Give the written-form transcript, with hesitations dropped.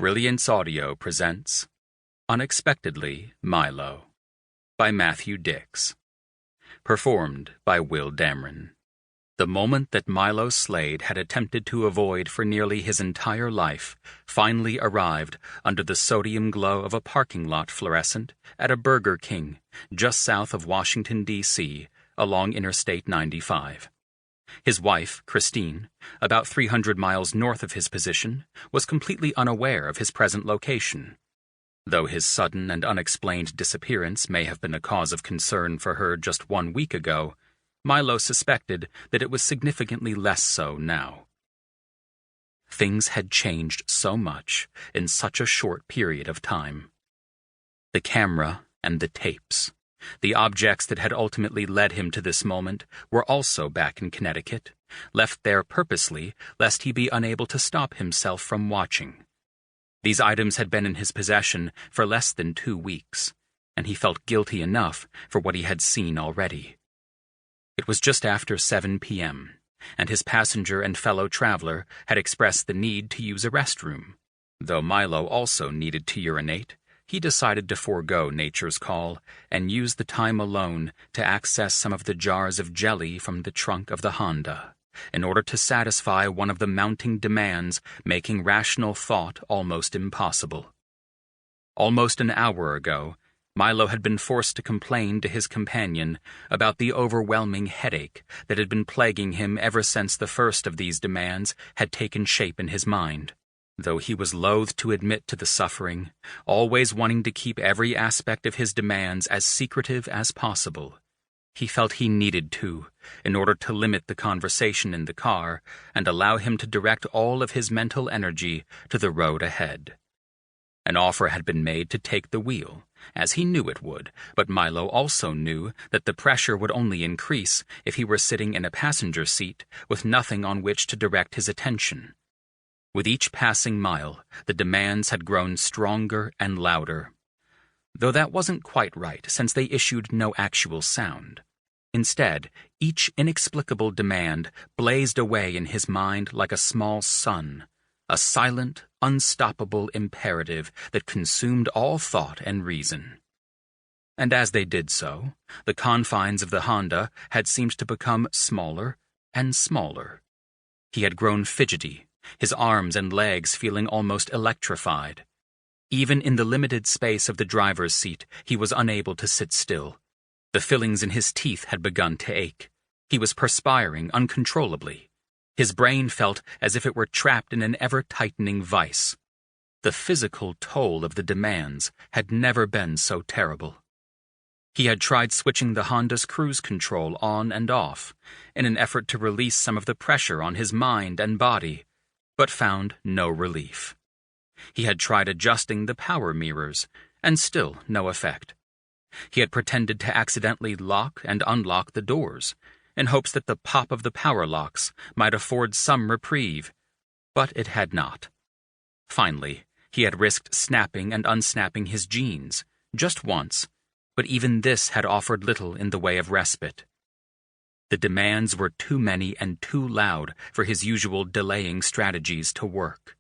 Brilliance Audio presents Unexpectedly, Milo by Matthew Dix. Performed by Will Dameron. The moment that Milo Slade had attempted to avoid for nearly his entire life finally arrived under the sodium glow of a parking lot fluorescent at a Burger King just south of Washington, D.C., along Interstate 95. His wife, Christine, about 300 miles north of his position, was completely unaware of his present location. Though his sudden and unexplained disappearance may have been a cause of concern for her just 1 week ago, Milo suspected that it was significantly less so now. Things had changed so much in such a short period of time. The camera and the tapes, the objects that had ultimately led him to this moment, were also back in Connecticut, left there purposely lest he be unable to stop himself from watching. These items had been in his possession for less than 2 weeks, and he felt guilty enough for what he had seen already. It was just after 7 p.m., and his passenger and fellow traveler had expressed the need to use a restroom. Though Milo also needed to urinate, he decided to forego nature's call and use the time alone to access some of the jars of jelly from the trunk of the Honda, in order to satisfy one of the mounting demands making rational thought almost impossible. Almost an hour ago, Milo had been forced to complain to his companion about the overwhelming headache that had been plaguing him ever since the first of these demands had taken shape in his mind. Though he was loath to admit to the suffering, always wanting to keep every aspect of his demands as secretive as possible, he felt he needed to, in order to limit the conversation in the car and allow him to direct all of his mental energy to the road ahead. An offer had been made to take the wheel, as he knew it would, but Milo also knew that the pressure would only increase if he were sitting in a passenger seat with nothing on which to direct his attention. With each passing mile, the demands had grown stronger and louder. Though that wasn't quite right, since they issued no actual sound. Instead, each inexplicable demand blazed away in his mind like a small sun, a silent, unstoppable imperative that consumed all thought and reason. And as they did so, the confines of the Honda had seemed to become smaller and smaller. He had grown fidgety, his arms and legs feeling almost electrified. Even in the limited space of the driver's seat, he was unable to sit still. The fillings in his teeth had begun to ache. He was perspiring uncontrollably. His brain felt as if it were trapped in an ever-tightening vice. The physical toll of the demands had never been so terrible. He had tried switching the Honda's cruise control on and off in an effort to release some of the pressure on his mind and body, but found no relief. He had tried adjusting the power mirrors, and still no effect. He had pretended to accidentally lock and unlock the doors, in hopes that the pop of the power locks might afford some reprieve, but it had not. Finally, he had risked snapping and unsnapping his jeans, just once, but even this had offered little in the way of respite. The demands were too many and too loud for his usual delaying strategies to work.